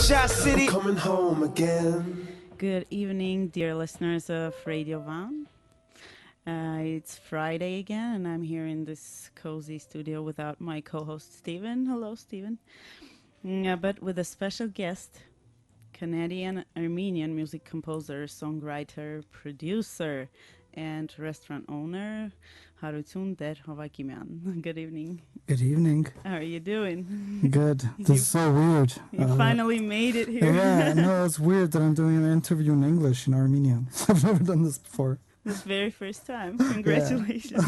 Shot City. I'm coming home again. Good evening, dear listeners of Radio Van. It's Friday again, and I'm here in this cozy studio without my co-host, Steven. Hello, Steven. But with a special guest, Canadian-Armenian music composer, songwriter, producer, and restaurant owner, Հարություն DerHova. Good evening. Good evening. How are you doing? Good. This is so weird. You finally made it here. Yeah, no, it's weird that I'm doing an interview in English in Armenian. I've never done this before. This very first time. Congratulations.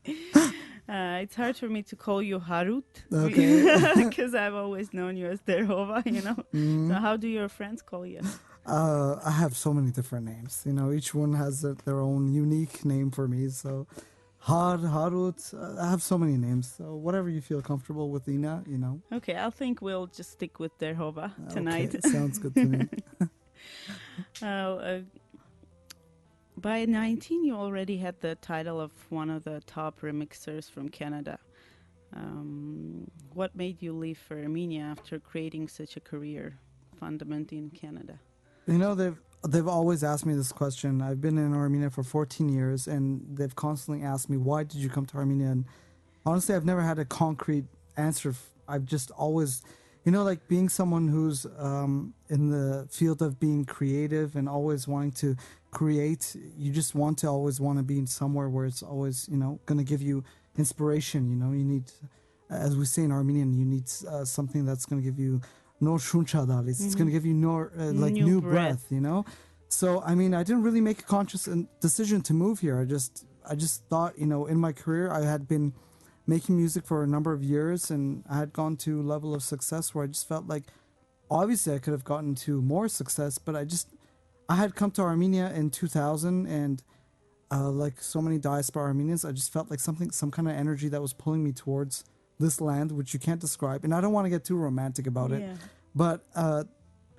It's hard for me to call you Harut. Okay. Because I've always known you as DerHova, you know. So how do your friends call you? I have so many different names. You know, each one has their own unique name for me. So, Harut, I have so many names. So, whatever you feel comfortable with, Ina, you know. Okay, I think we'll just stick with DerHova tonight. Okay, sounds good to me. By 19, you already had the title of one of the top remixers from Canada. What made you leave for Armenia after creating such a career, fundamentally in Canada? You know, they've always asked me this question. I've been in Armenia for 14 years, and they've constantly asked me, why did you come to Armenia? And honestly, I've never had a concrete answer. I've just always, you know, like being someone who's in the field of being creative and always wanting to create, you just always want to be somewhere where it's always, you know, going to give you inspiration. You know, you need, as we say in Armenian, you need something that's going to give you no shunchadalis. It's going to give you new breath, you know? So, I mean, I didn't really make a conscious decision to move here. I just thought, you know, in my career, I had been making music for a number of years, and I had gone to a level of success where I just felt like, obviously I could have gotten to more success, but I had come to Armenia in 2000, and like so many diaspora Armenians, I just felt like some kind of energy that was pulling me towards this land, which you can't describe. And I don't want to get too romantic about it, but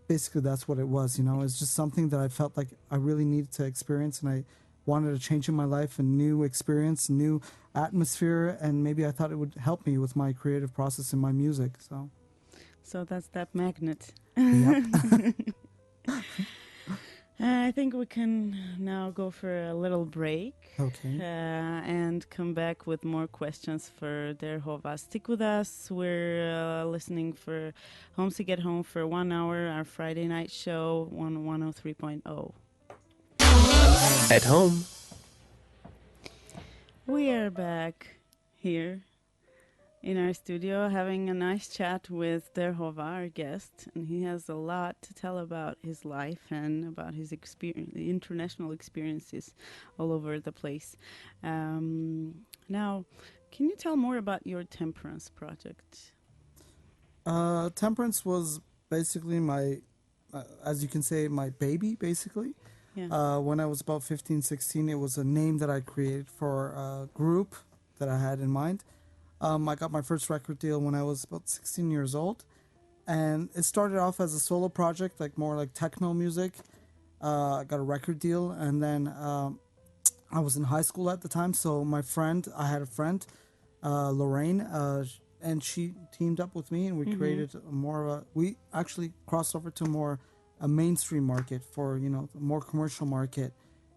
basically that's what it was, you know. It's just something that I felt like I really needed to experience, and I wanted to change in my life, a new experience, new atmosphere, and maybe I thought it would help me with my creative process in my music. So that's that magnet. Yep. I think we can now go for a little break. Okay. And come back with more questions for DerHova. Stick with us. We're listening for Homesick at Home for 1 hour, our Friday night show on 103.0. At home. We are back here in our studio having a nice chat with DerHova, our guest, and he has a lot to tell about his life and about his international experiences all over the place. Now, can you tell more about your Temperance project? Temperance was basically my, as you can say, my baby, basically. Yeah. When I was about 15, 16, it was a name that I created for a group that I had in mind. I got my first record deal when I was about 16 years old, and it started off as a solo project, like more like techno music. I got a record deal, and then I was in high school at the time, so I had a friend, Lorraine, and she teamed up with me, and we created we actually crossed over to a mainstream market for, you know, a more commercial market,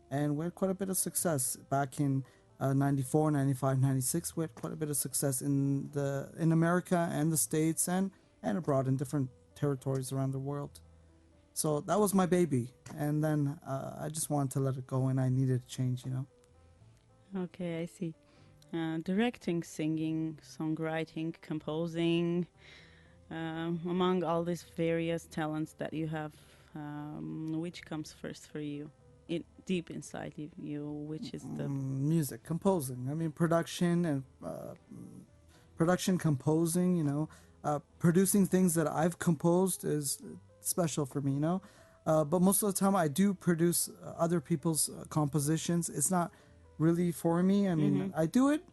and we had quite a bit of success back in 94, 95, 96. We had quite a bit of success in America and the States and abroad in different territories around the world. So that was my baby, and then I just wanted to let it go, and I needed a change, you know. Okay, I see. Directing, singing, songwriting, composing, among all these various talents that you have, which comes first for you? Deep inside you, which is the music, composing. I mean, production, composing. You know, producing things that I've composed is special for me. You know, but most of the time I do produce other people's compositions. It's not really for me. I mean, I do it.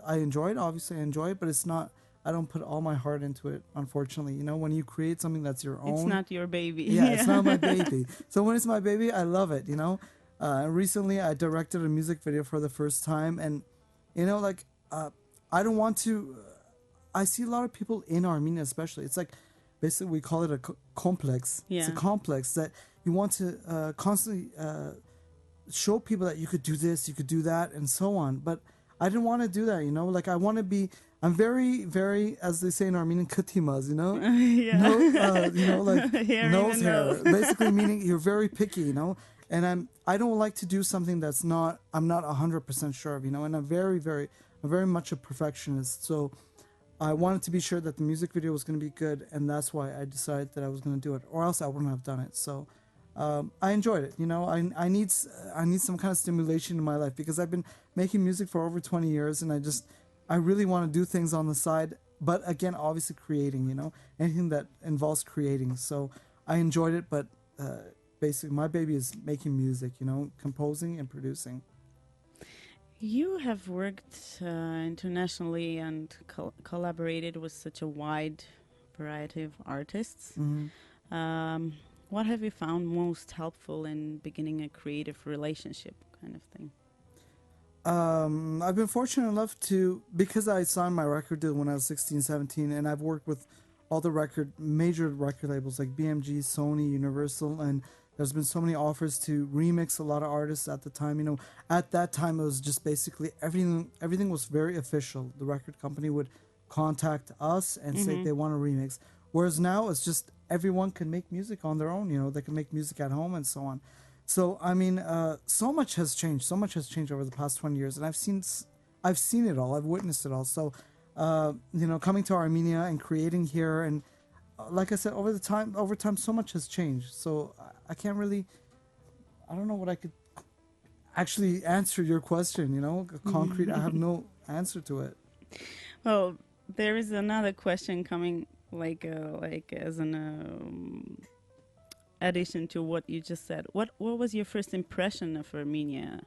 I enjoy it. Obviously, I enjoy it, but it's not. I don't put all my heart into it, unfortunately. You know, when you create something that's your own, it's not your baby. Yeah, it's not my baby. So when it's my baby, I love it. You know. Recently, I directed a music video for the first time, and you know, like I don't want to. I see a lot of people in Armenia, especially. It's like basically we call it a complex. Yeah. It's a complex that you want to constantly show people that you could do this, you could do that, and so on. But I didn't want to do that, you know. Like I want to be. I'm very, very, as they say in Armenian, katimas, you know. Yeah. You know, like Hair in nose the hair. nose. Basically, meaning you're very picky, you know. And I don't like to do something that's not. I'm not 100% sure of, you know. And I'm very much a perfectionist. So I wanted to be sure that the music video was going to be good, and that's why I decided that I was going to do it, or else I wouldn't have done it. So I enjoyed it. You know, I need some kind of stimulation in my life because I've been making music for over 20 years, and I really want to do things on the side. But again, obviously creating. You know, anything that involves creating. So I enjoyed it, but basically my baby is making music. You know, composing and producing. You have worked internationally and collaborated with such a wide variety of artists. Mm-hmm. What have you found most helpful in beginning a creative relationship kind of thing? I've been fortunate enough because I signed my record deal when I was 16, 17, and I've worked with all the major record labels like BMG, Sony, Universal, and there's been so many offers to remix a lot of artists at the time. You know, at that time it was just basically everything was very official. The record company would contact us and say they want a remix. Whereas now it's just everyone can make music on their own. You know, they can make music at home and so on. So I mean, so much has changed. So much has changed over the past 20 years, and I've seen it all. I've witnessed it all. So you know, coming to Armenia and creating here, and like I said, over time, so much has changed. So I can't really. I don't know what I could actually answer your question. You know, concrete. I have no answer to it. Well, there is another question coming, like as an addition to what you just said. What was your first impression of Armenia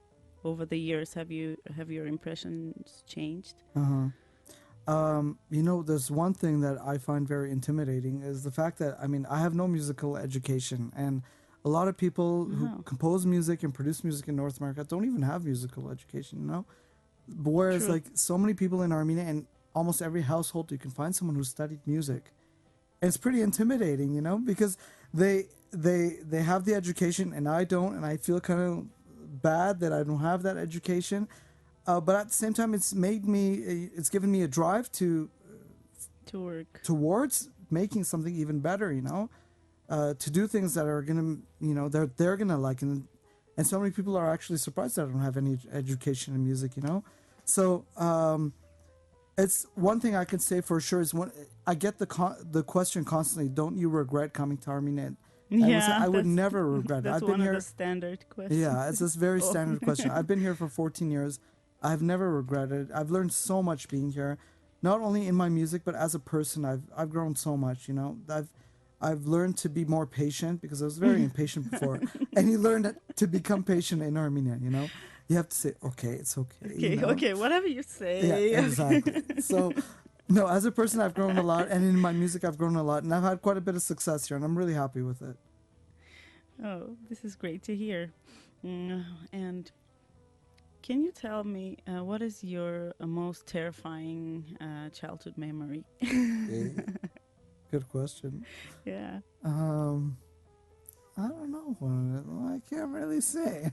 over the years? Have your impressions changed? You know, there's one thing that I find very intimidating is the fact that, I mean, I have no musical education, and a lot of people who compose music and produce music in North America don't even have musical education, you know? Whereas, True. like, so many people in Armenia, and almost every household, you can find someone who studied music. And it's pretty intimidating, you know, because they have the education and I don't, and I feel kind of bad that I don't have that education. But at the same time, it's given me a drive to work towards making something even better, you know, to do things that are gonna, you know, they're gonna like, and so many people are actually surprised that I don't have any education in music, you know. So it's one thing I can say for sure is when I get the question constantly, don't you regret coming to Armenia? I would never regret it. That's I've been one here. of the standard questions. Yeah, it's this very standard question. I've been here for 14 years. I've never regretted it. I've learned so much being here, not only in my music but as a person. I've grown so much. You know, I've learned to be more patient because I was very impatient before, and you learn to become patient in Armenia. You know, you have to say, okay, it's okay. Okay, you know? okay, whatever you say. Yeah, exactly. So, no, as a person, I've grown a lot, and in my music, I've grown a lot, and I've had quite a bit of success here, and I'm really happy with it. Oh, this is great to hear. And can you tell me what is your most terrifying childhood memory? Good question. Yeah. I don't know. I can't really say.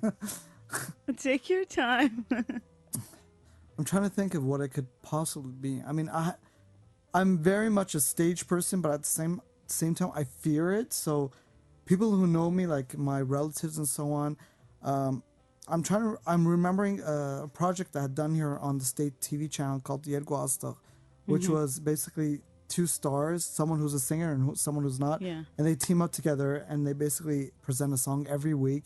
Take your time. I'm trying to think of what it could possibly be. I mean, I'm very much a stage person, but at the same time, I fear it. So, people who know me, like my relatives and so on, I'm remembering a project I had done here on the state TV channel called Yergo, which was basically two stars, someone who's a singer and someone who's not, Yeah. and they team up together and they basically present a song every week.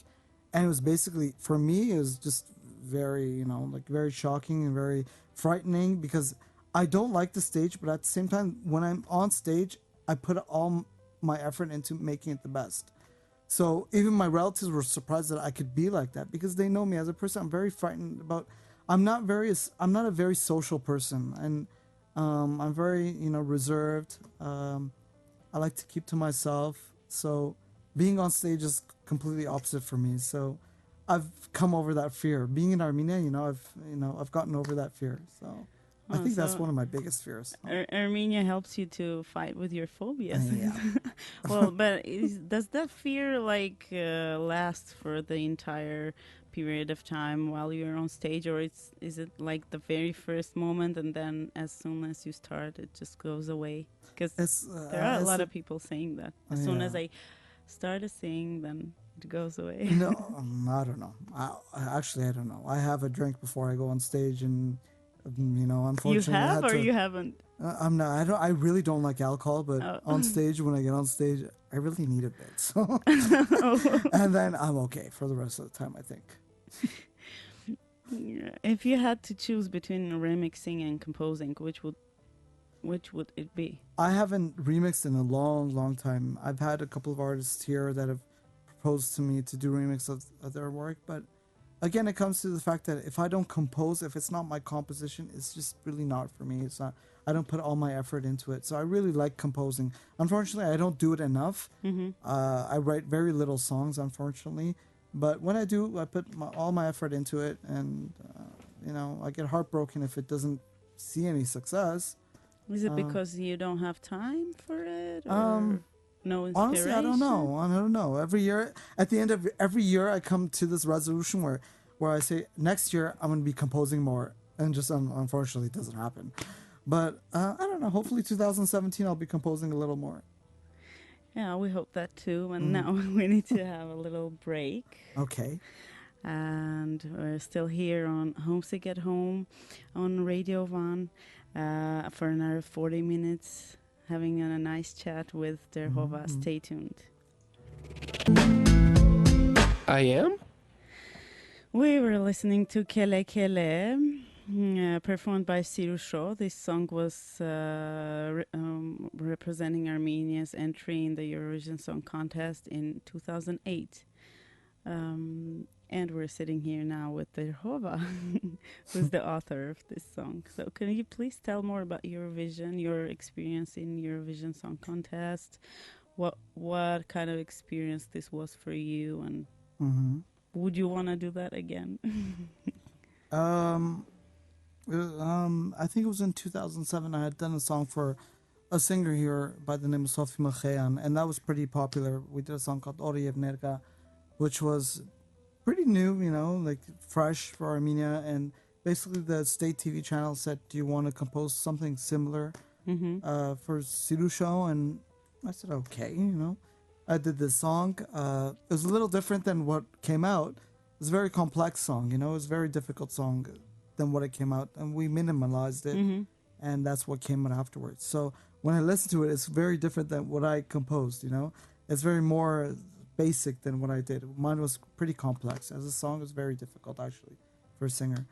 And it was basically, for me, it was just very, you know, like very shocking and very frightening because I don't like the stage, but at the same time, when I'm on stage, I put all my effort into making it the best. So even my relatives were surprised that I could be like that because they know me as a person. I'm very frightened about. I'm not a very social person, and I'm very, you know, reserved. I like to keep to myself. So being on stage is completely opposite for me. So I've come over that fear. Being in Armenia, I've gotten over that fear. So I think that's so one of my biggest fears. Armenia helps you to fight with your phobias. Yeah. Well, but does that fear like last for the entire period of time while you're on stage, or is it like the very first moment and then as soon as you start it just goes away? Because there are a lot of people saying that as soon as I start to sing, then it goes away. No, I don't know. Actually, I don't know. I have a drink before I go on stage, and unfortunately, You have or you haven't? I'm not. I don't. I really don't like alcohol, but on stage, when I get on stage, I really need a bit. So, and then I'm okay for the rest of the time, I think. If you had to choose between remixing and composing, which would it be? I haven't remixed in a long, long time. I've had a couple of artists here that have proposed to me to do remix of their work, but again, it comes to the fact that if I don't compose, if it's not my composition, it's just really not for me. It's not. I don't put all my effort into it. So I really like composing. Unfortunately, I don't do it enough. I write very little songs, unfortunately. But when I do, I put all my effort into it, and I get heartbroken if it doesn't see any success. Is it because you don't have time for it, or no inspiration? Honestly, I don't know. Every year, at the end of every year, I come to this resolution where I say next year I'm going to be composing more, and just unfortunately it doesn't happen. But I don't know. Hopefully, 2017 I'll be composing a little more. Yeah, we hope that too. And now we need to have a little break. Okay. And we're still here on Homesick at Home on Radio Van for another 40 minutes, having a nice chat with DerHova. Stay tuned. I am? We were listening to Kele Kele, performed by Sirusho. This song was representing Armenia's entry in the Eurovision Song Contest in 2008. And we're sitting here now with DerHova, who's the author of this song. So can you please tell more about Eurovision, your experience in Eurovision Song Contest, what kind of experience this was for you, and would you want to do that again? I think it was in 2007. I had done a song for a singer here by the name of Sofi Macheyan, and that was pretty popular. We did a song called Oriev Nerga, which was pretty new, like fresh for Armenia. And basically the state TV channel said, do you want to compose something similar for Sirusho? And I said, okay, I did this song. It was a little different than what came out. It's a very complex song, it was a very difficult song than what it came out. And we minimalized it, and that's what came out afterwards. So when I listen to it, it's very different than what I composed, It's very more basic than what I did. Mine was pretty complex. As a song, it was very difficult, actually, for a singer.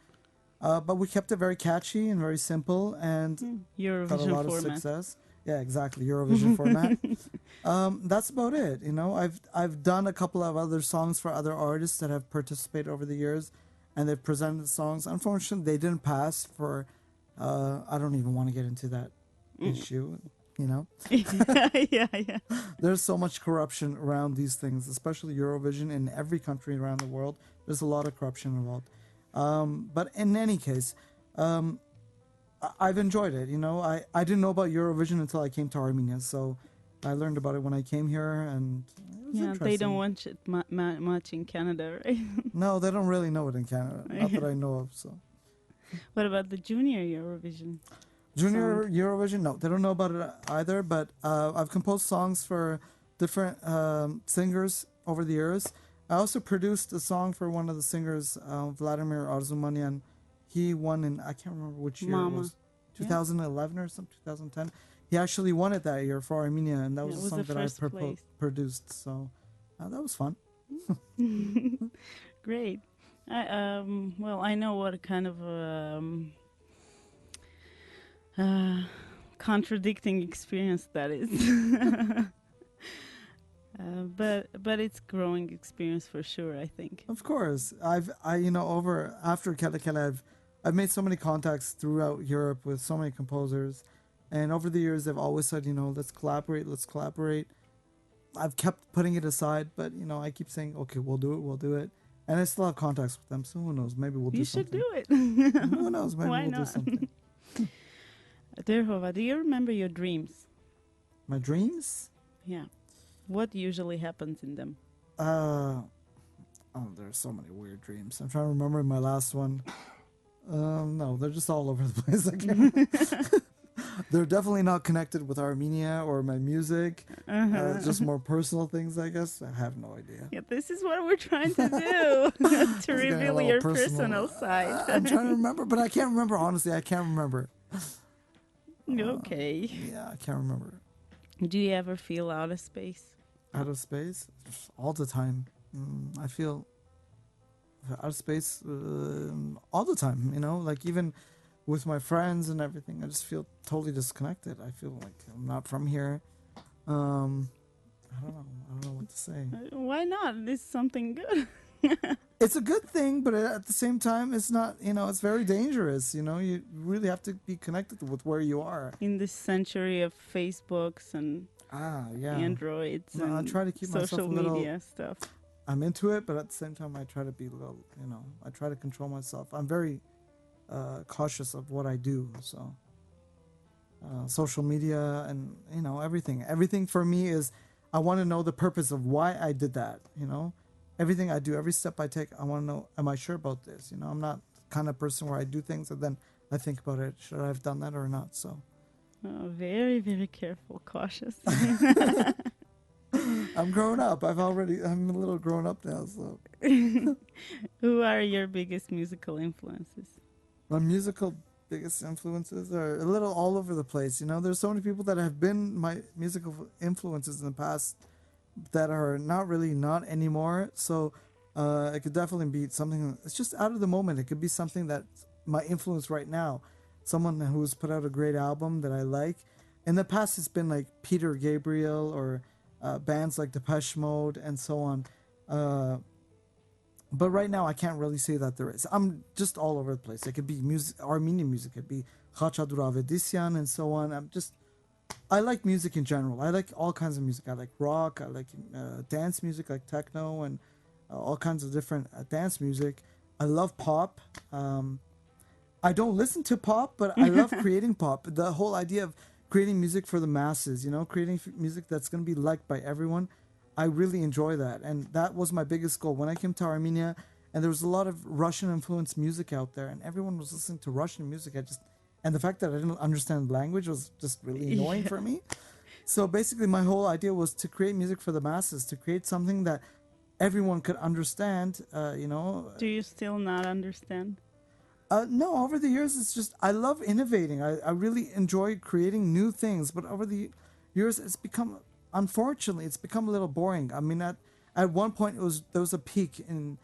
But we kept it very catchy and very simple, and Eurovision got a lot format. of success. Yeah, exactly, Eurovision format. That's about it. I've done a couple of other songs for other artists that have participated over the years, and they've presented the songs. Unfortunately, they didn't pass for. I don't even want to get into that issue. yeah. There's so much corruption around these things, especially Eurovision. In every country around the world, there's a lot of corruption involved. But in any case, I've enjoyed it. I didn't know about Eurovision until I came to Armenia, so I learned about it when I came here, and it was interesting. They don't watch it much in Canada, right? No, they don't really know it in Canada, not that I know of. So, what about the Junior Eurovision? Junior Eurovision, no, they don't know about it either, but I've composed songs for different singers over the years. I also produced a song for one of the singers, Vladimir Arzumanian. He won in, I can't remember which year it was, 2011 or something, 2010. He actually won it that year for Armenia, and that was a song that I produced, so that was fun. Great. I know what kind of contradicting experience that is. But it's growing experience for sure, I think. Of course. After Kele Kele, I've made so many contacts throughout Europe with so many composers, and over the years they've always said, let's collaborate. I've kept putting it aside, but I keep saying, okay, we'll do it. And I still have contacts with them, so who knows, maybe we'll do something. You should do it. Who knows, maybe Why we'll not? do something. DerHova, do you remember your dreams? My dreams? Yeah. What usually happens in them? There's so many weird dreams. I'm trying to remember my last one. No, they're just all over the place. I can't. They're definitely not connected with Armenia or my music. Just more personal things, I guess. I have no idea. Yeah, this is what we're trying to do, to reveal your personal side. I'm trying to remember, but I can't remember. Honestly, I can't remember. Okay. Yeah, I can't remember. Do you ever feel out of space? Out of space? All the time. I feel out of space all the time, you know? Like, even with my friends and everything, I just feel totally disconnected. I feel like I'm not from here. I don't know what to say. Why not? This is something good. It's a good thing, but at the same time, it's not, it's very dangerous. You really have to be connected with where you are. In this century of Facebooks and Androids and I try to keep social myself a little, media stuff. I'm into it, but at the same time, I try to be a little, I try to control myself. I'm very cautious of what I do. So social media and, everything for me is, I want to know the purpose of why I did that, Everything I do, every step I take, I want to know, am I sure about this? I'm not the kind of person where I do things and then I think about it. Should I have done that or not? So, very, very careful, cautious. I'm grown up. I'm a little grown up now. So, who are your biggest musical influences? My musical biggest influences are a little all over the place. There's so many people that have been my musical influences in the past that are not anymore. So it could definitely be something, it's just out of the moment. It could be something that my influence right now, someone who's put out a great album that I like. In the past, it's been like Peter Gabriel or bands like Depeche Mode and so on. But right now, I can't really say that there is. I'm just all over the place. It could be music, Armenian music. It could be Khachadur Avedisyan and so on. I like music in general. I like all kinds of music. I like rock. I like dance music, like techno and all kinds of different dance music. I love pop. I don't listen to pop, but I love creating pop. The whole idea of creating music for the masses, creating music that's going to be liked by everyone. I really enjoy that. And that was my biggest goal. When I came to Armenia, and there was a lot of Russian-influenced music out there, and everyone was listening to Russian music, and the fact that I didn't understand the language was just really annoying for me. So basically, my whole idea was to create music for the masses, to create something that everyone could understand, Do you still not understand? No, over the years, it's just, I love innovating. I really enjoy creating new things. But over the years, unfortunately, it's become a little boring. I mean, at one point, there was a peak in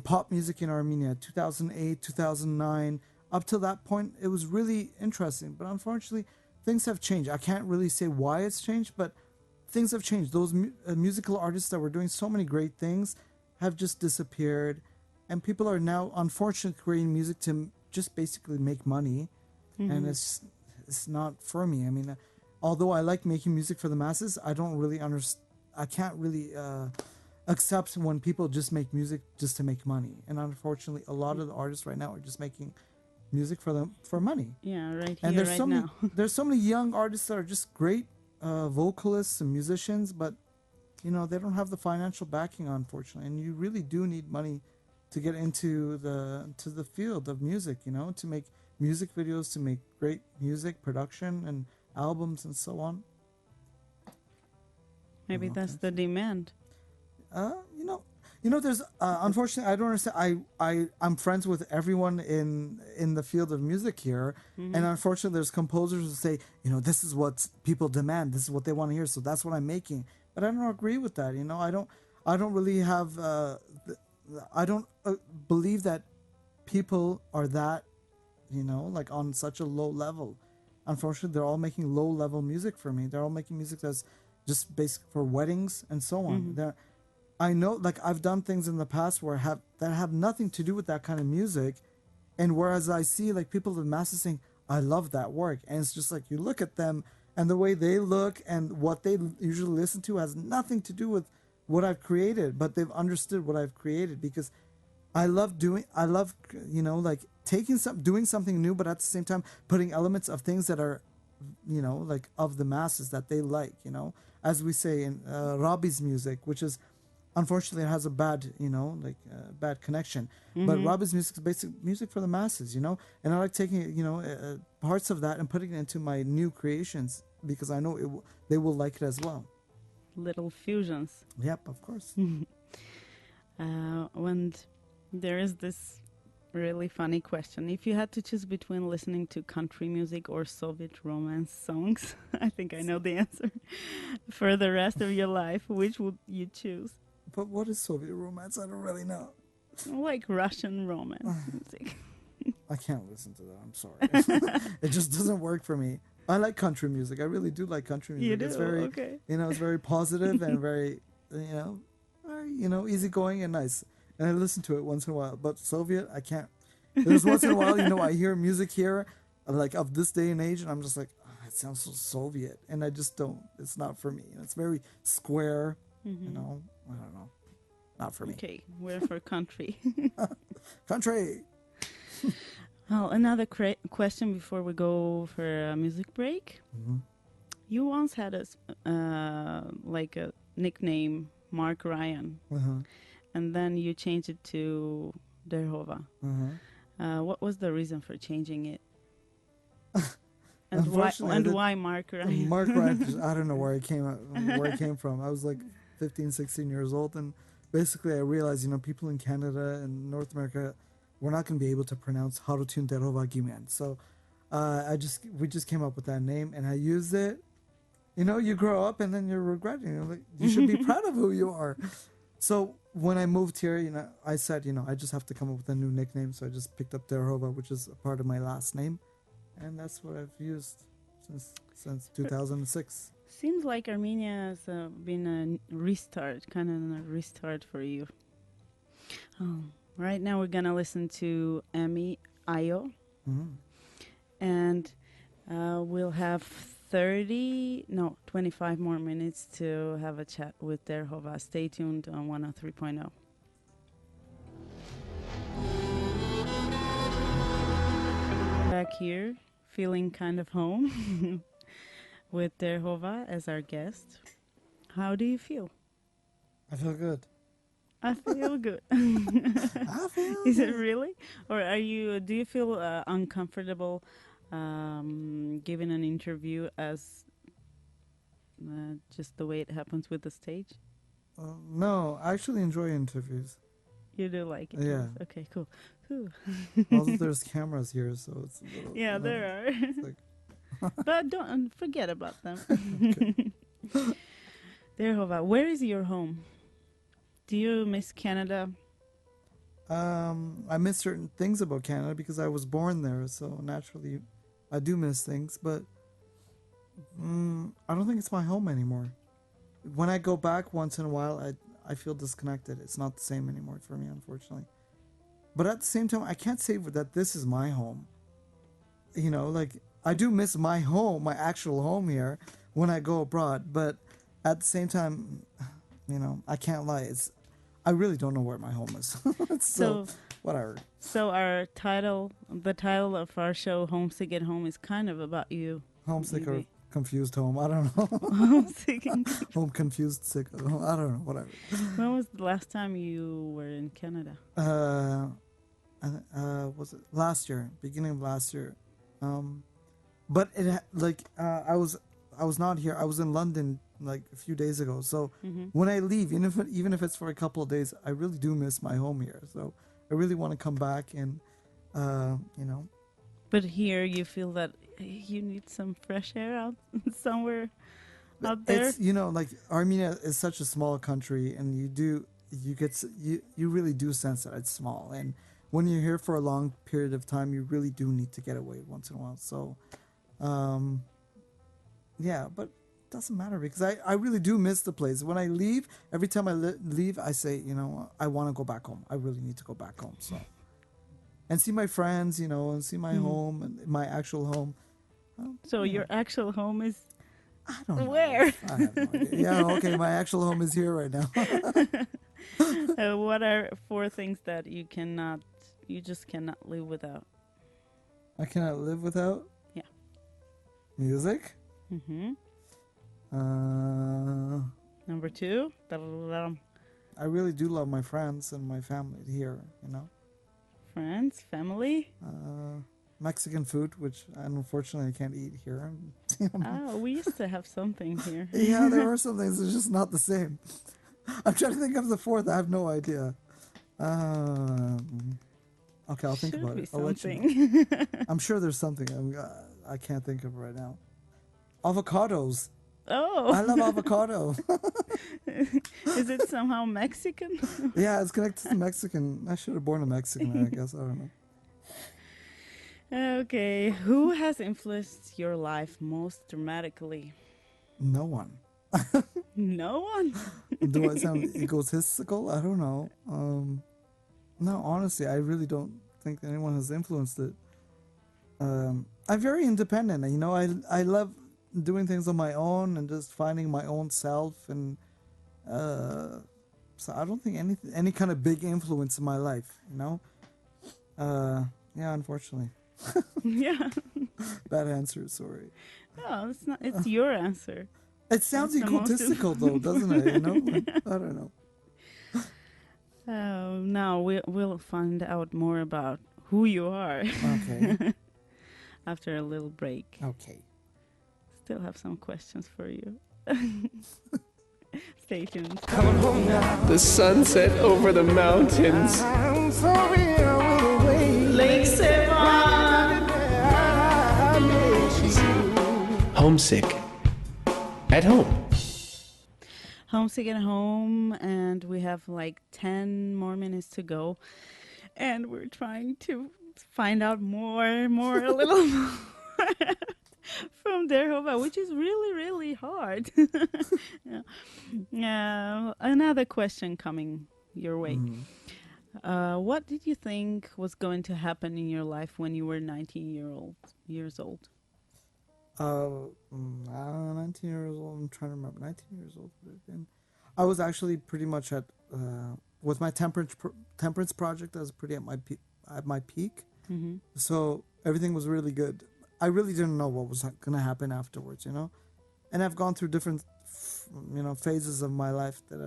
pop music in Armenia, 2008, 2009. Up till that point, it was really interesting. But unfortunately, things have changed. I can't really say why it's changed, but things have changed. Those musical artists that were doing so many great things have just disappeared. And people are now, unfortunately, creating music to just basically make money. Mm-hmm. And it's not for me. I mean, although I like making music for the masses, I don't really understand. I can't really accept when people just make music just to make money. And unfortunately, a lot of the artists right now are just making music for money. Yeah, right here, and there's right so now. There's so many young artists that are just great vocalists and musicians, but they don't have the financial backing, unfortunately. And you really do need money to get into the field of music, to make music videos, to make great music production and albums and so on. Maybe that's the demand. There's unfortunately, I don't understand. I'm friends with everyone in the field of music here, mm-hmm. and unfortunately, there's composers who say, this is what people demand, this is what they want to hear, so that's what I'm making. But I don't agree with that. I don't really have. I don't believe that people are that, like on such a low level. Unfortunately, they're all making low level music for me. They're all making music that's just basic for weddings and so on. Mm-hmm. I know, like, I've done things in the past that have nothing to do with that kind of music, and whereas I see like people in the masses saying, I love that work, and it's just like you look at them and the way they look and what they usually listen to has nothing to do with what I've created, but they've understood what I've created, because I love like doing something new, but at the same time putting elements of things that are, like of the masses that they like, as we say in Robbie's music, which is unfortunately it has a bad, bad connection. But Robbie's music is basic music for the masses, and I like taking, parts of that and putting it into my new creations because I know they will like it as well. Little fusions. Yep, of course. When there is this really funny question. If you had to choose between listening to country music or Soviet romance songs, I think I know the answer, for the rest of your life, which would you choose? But what is Soviet romance? I don't really know. Like Russian romance music. I can't listen to that. I'm sorry. It just doesn't work for me. I like country music. I really do like country music. You do? It's very, okay. It's very positive and very, very, easygoing and nice. And I listen to it once in a while. But Soviet, I can't. There's once in a while, I hear music here, like of this day and age, and I'm just like, oh, it sounds so Soviet. And I just don't. It's not for me. It's very square, I don't know. Not for me. Okay, we're for country. Country. Well, another question before we go for a music break. You once had like a nickname, Mark Ryan, and then you changed it to DerHova. What was the reason for changing it? And why Mark Ryan? Mark Ryan, I don't know where it came from. I was like 15, 16 years old, and basically I realized, people in Canada and North America, we're not going to be able to pronounce Harutun DerHova Gimen. So we just came up with that name, and I used it. You grow up and then you're regretting it. You should be proud of who you are. So when I moved here, I said, I just have to come up with a new nickname. So I just picked up DerHova, which is a part of my last name. And that's what I've used since 2006. Seems like Armenia has been a restart, kind of a restart for you. Right now we're going to listen to Emi Ayo. And we'll have 25 more minutes to have a chat with DerHova. Stay tuned on 103.0. Back here, feeling kind of home with DerHova as our guest. How do you feel? I feel good. I feel good. I feel Is good. it really? Or do you feel uncomfortable giving an interview as just the way it happens with the stage? No, I actually enjoy interviews. You do like it? Yeah. Okay, cool. Whew. Also, there's cameras here, so it's a little... Yeah, there are. Like But don't forget about them. Okay. DerHova, where is your home? Do you miss Canada? I miss certain things about Canada because I was born there, so naturally I do miss things, but I don't think it's my home anymore. When I go back once in a while, I feel disconnected. It's not the same anymore for me, unfortunately. But at the same time, I can't say that this is my home. I do miss my home, my actual home here, when I go abroad, but at the same time, I can't lie. I really don't know where my home is. so whatever. So the title of our show, Homesick at Home, is kind of about you. Homesick or confused home. I don't know. Homesick. Home confused sick. I don't know. Whatever. When was the last time you were in Canada? Was it last year? Beginning of last year. But I was not here. I was in London like a few days ago. So when I leave, even if it's for a couple of days, I really do miss my home here. So I really want to come back and But here you feel that you need some fresh air out somewhere out there. It's Armenia is such a small country, and you really do sense that it's small. And when you're here for a long period of time, you really do need to get away once in a while. So, yeah, but it doesn't matter because I really do miss the place. When I leave, every time I leave, I say, I want to go back home. I really need to go back home. So, and see my friends, and see my home and my actual home. So your actual home is I don't know. where? I have no idea. Yeah, okay, my actual home is here right now. What are four things that you just cannot live without? I cannot live without. Yeah. Music. Mm-hmm. Uh, Number two. Da-da-da-dum. I really do love my friends and my family here. Friends, family. Mexican food, which unfortunately I can't eat here. Oh, we used to have something here. Yeah, there are some things. It's just not the same. I'm trying to think of the fourth. I have no idea. Okay, I'll think Should about be it. I'll let you know. something. I'm sure there's something. I can't think of it right now. Avocados. Oh, I love avocado. is it somehow Mexican? Yeah, it's connected to Mexican. I should have born a Mexican, I guess. I don't know. Okay, who has influenced your life most dramatically? No one. No one. Do I sound egotistical? I don't know. No, honestly, I really don't think anyone has influenced it. I'm very independent. I love doing things on my own and just finding my own self, and so I don't think any kind of big influence in my life. Yeah, unfortunately. Yeah. Bad answer. Sorry. No, it's not. It's your answer. It sounds That's the most egotistical though, doesn't it? I don't know. Now we'll find out more about who you are Okay. after a little break. Okay. Still have some questions for you. Stay tuned. The sunset over the mountains. Lake Sevan. Homesick. At home. Homesick at home, and we have like 10 more minutes to go, and we're trying to find out more, a little more from DerHova, which is really, really hard. Yeah. Another question coming your way. What did you think was going to happen in your life when you were 19 years old? 19 years old. I'm trying to remember. 19 years old. I was actually pretty much at with my temperance project. I was pretty at my peak. Mm-hmm. So everything was really good. I really didn't know what was going to happen afterwards, And I've gone through different, phases of my life that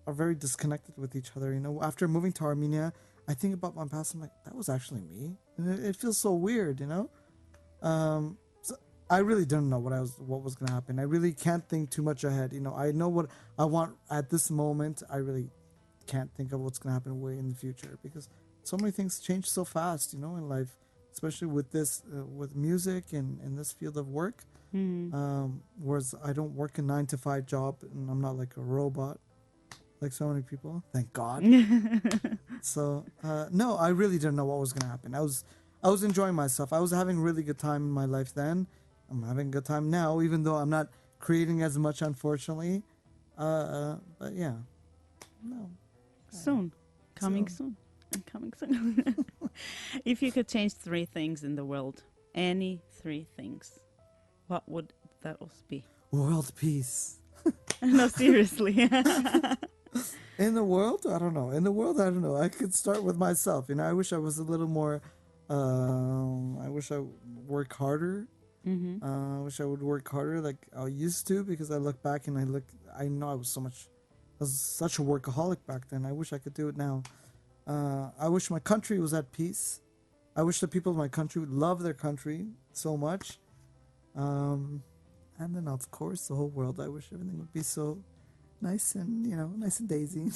are very disconnected with each other. After moving to Armenia, I think about my past. I'm like, that was actually me, and it feels so weird, So I really didn't know what was going to happen. I really can't think too much ahead. I know what I want at this moment. I really can't think of what's going to happen way in the future because so many things change so fast, in life, especially with this, with music and in this field of work. Whereas I don't work a 9-to-5 job and I'm not like a robot like so many people. Thank God. So, no, I really didn't know what was going to happen. I was enjoying myself. I was having a really good time in my life then. I'm having a good time now, even though I'm not creating as much, unfortunately. But yeah, no. Soon. Coming soon. If you could change 3 things in the world, any 3 things, what would those be? World peace. No, seriously. In the world, I don't know. I could start with myself. I wish I was a little more. I wish I would work harder. Mm-hmm. I wish I would work harder like I used to, because I look back and I know I was such a workaholic back then. I wish I could do it now. I wish my country was at peace. I wish the people of my country would love their country so much. And then of course the whole world. I wish everything would be so nice and nice and daisy.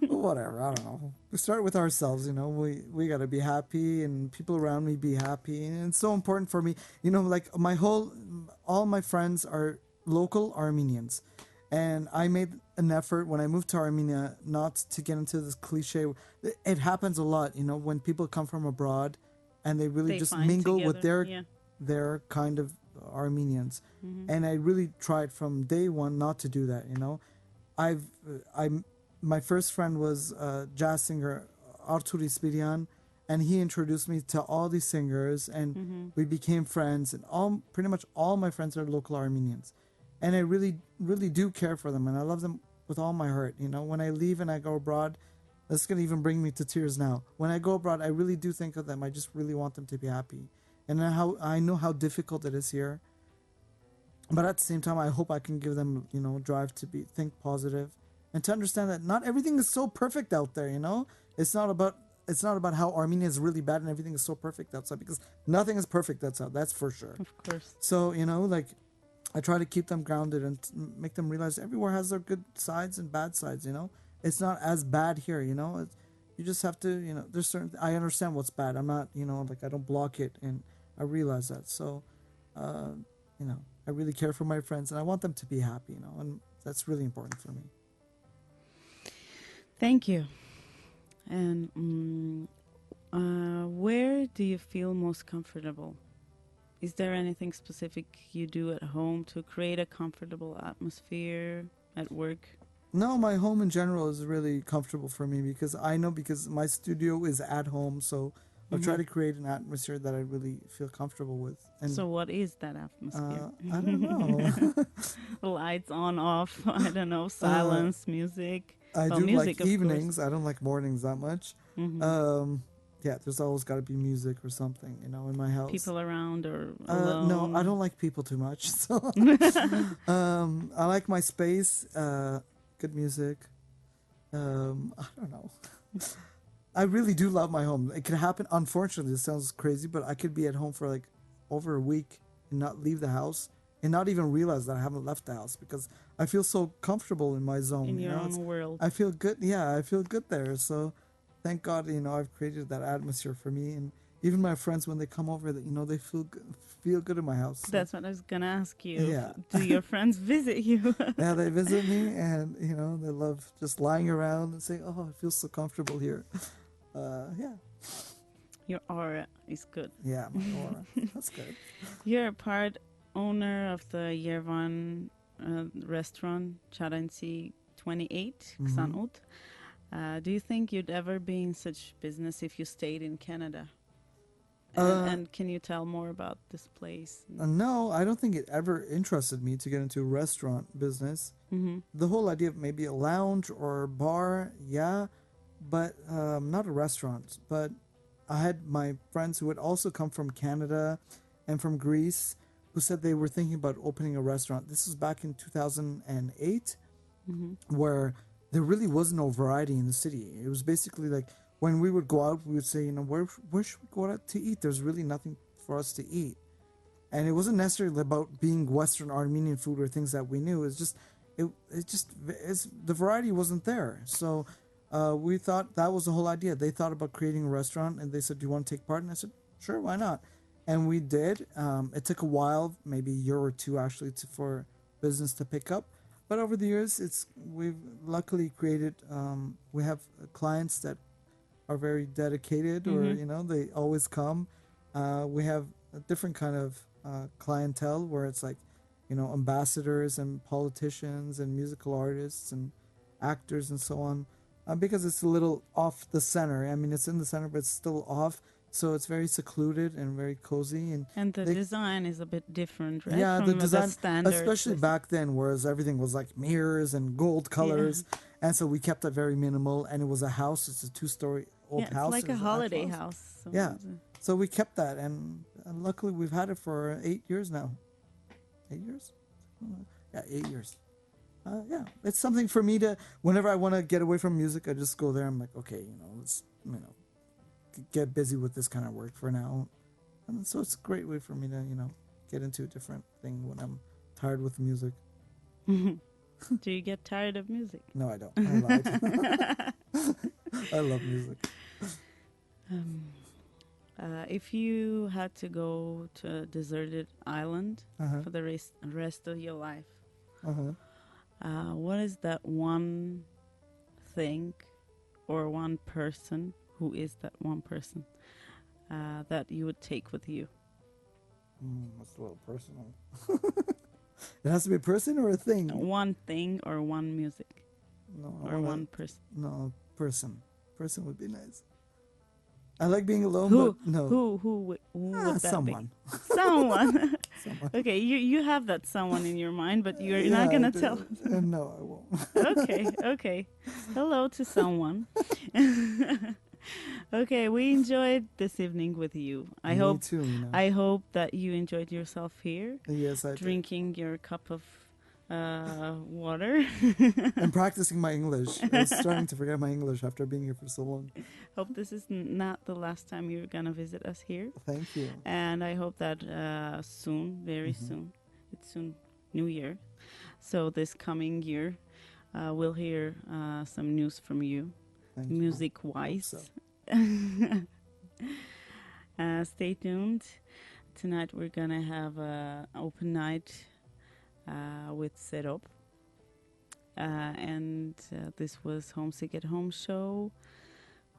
Whatever, I don't know. We start with ourselves. We gotta be happy, and people around me be happy, and it's so important for me. Like all my friends are local Armenians, and I made an effort when I moved to Armenia not to get into this cliche. It happens a lot, when people come from abroad, and they really just mingle with their kind of Armenians. Mm-hmm. And I really tried from day one not to do that. My first friend was jazz singer Artur Ispirian, and he introduced me to all these singers, and we became friends. And pretty much all my friends are local Armenians, and I really, really do care for them, and I love them with all my heart. You know, when I leave and I go abroad, that's gonna even bring me to tears now. When I go abroad, I really do think of them. I just really want them to be happy, and how I know how difficult it is here. But at the same time, I hope I can give them, you know, drive to be think positive, and to understand that not everything is so perfect out there. You know, it's not about how Armenia is really bad and everything is so perfect outside, because nothing is perfect outside. That's for sure. Of course. So, you know, like, I try to keep them grounded and make them realize everywhere has their good sides and bad sides. You know, it's not as bad here. You know, you just have to, you know, there's certain. I understand what's bad. I'm not, you know, like, I don't block it, and I realize that. So, you know, I really care for my friends, and I want them to be happy. You know, and that's really important for me. Thank you. And where do you feel most comfortable? Is there anything specific you do at home to create a comfortable atmosphere at work? No, my home in general is really comfortable for me, because my studio is at home, so I try to create an atmosphere that I really feel comfortable with. And so what is that atmosphere? I don't know. Lights on, off, I don't know, silence, music. I Well, do music, like of evenings. I don't like mornings that much. Mm-hmm. Yeah, there's always got to be music or something, you know, in my house. People around or alone? No, I don't like people too much. So, I like my space. Good music. I don't know. I really do love my home. It could happen. Unfortunately, this sounds crazy, but I could be at home for like over a week and not leave the house and not even realize that I haven't left the house, because I feel so comfortable in my zone. In you your know? own world. I feel good. Yeah, I feel good there. So, thank God, you know, I've created that atmosphere for me, and even my friends, when they come over, that, you know, they feel good in my house. So. That's what I was gonna ask you. Yeah. Do your friends visit you? Yeah, they visit me, and, you know, they love just lying around and saying, "Oh, I feel so comfortable here." Yeah. Your aura is good. Yeah, my aura. That's good. You're a part owner of the Yerevan restaurant, Charansi 28, Ksanut. Do you think you'd ever be in such business if you stayed in Canada? And can you tell more about this place? No, I don't think it ever interested me to get into restaurant business. The whole idea of maybe a lounge or a bar, yeah, but not a restaurant. But I had my friends who had also come from Canada and from Greece, who said they were thinking about opening a restaurant. This was back in 2008, where there really was no variety in the city. It was basically like, when we would go out, we would say, you know, where should we go out to eat? There's really nothing for us to eat. And it wasn't necessarily about being Western Armenian food or things that we knew. It's just, the variety wasn't there. So we thought that was the whole idea. They thought about creating a restaurant, and they said, "Do you want to take part?" And I said, "Sure, why not?" And we did. It took a while, maybe a year or two actually, for business to pick up. But over the years, we've luckily created. We have clients that are very dedicated, or you know, they always come. We have a different kind of clientele, where it's like, you know, ambassadors and politicians and musical artists and actors and so on, because it's a little off the center. I mean, it's in the center, but it's still off. So it's very secluded and very cozy, and the design is a bit different, right? Yeah, From the design, standard especially back then, whereas everything was like mirrors and gold colors, and so we kept it very minimal. And it was a house; it's a 2-story old house. It's like a holiday house. So yeah, so we kept that, and luckily we've had it for 8 years now. 8 years? Yeah, 8 years. Yeah, it's something for me to. Whenever I want to get away from music, I just go there. I'm like, okay, you know, let's, you know, get busy with this kind of work for now. And so it's a great way for me to, you know, get into a different thing when I'm tired with music. Do you get tired of music? No, I don't. I lied. I love music. If you had to go to a deserted island for the rest of your life, what is that one thing or one person? Who is that one person that you would take with you? That's a little personal. It has to be a person or a thing? One thing or one music? No, or one person? No, person. Person would be nice. I like being alone, Who? but no. Who would that someone. be? Someone. someone. Okay, you have that someone in your mind, but you're not I gonna do. tell. No, I won't. Okay. Hello to someone. Okay, we enjoyed this evening with you. Me too, Mina. I hope that you enjoyed yourself here, Yes, I did. drinking your cup of water. I'm practicing my English. I was starting to forget my English after being here for so long. Hope this is not the last time you're gonna visit us here. Thank you. And I hope that soon, very soon, it's soon New Year. So this coming year, we'll hear some news from you, Thank you. music-wise. Hope Stay tuned. Tonight we're gonna have an open night with Setup. And this was Homesick at Home show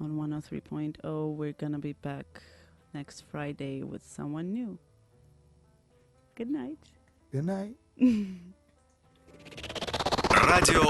on 103.0. We're gonna be back next Friday with someone new. Good night. Good night. Radio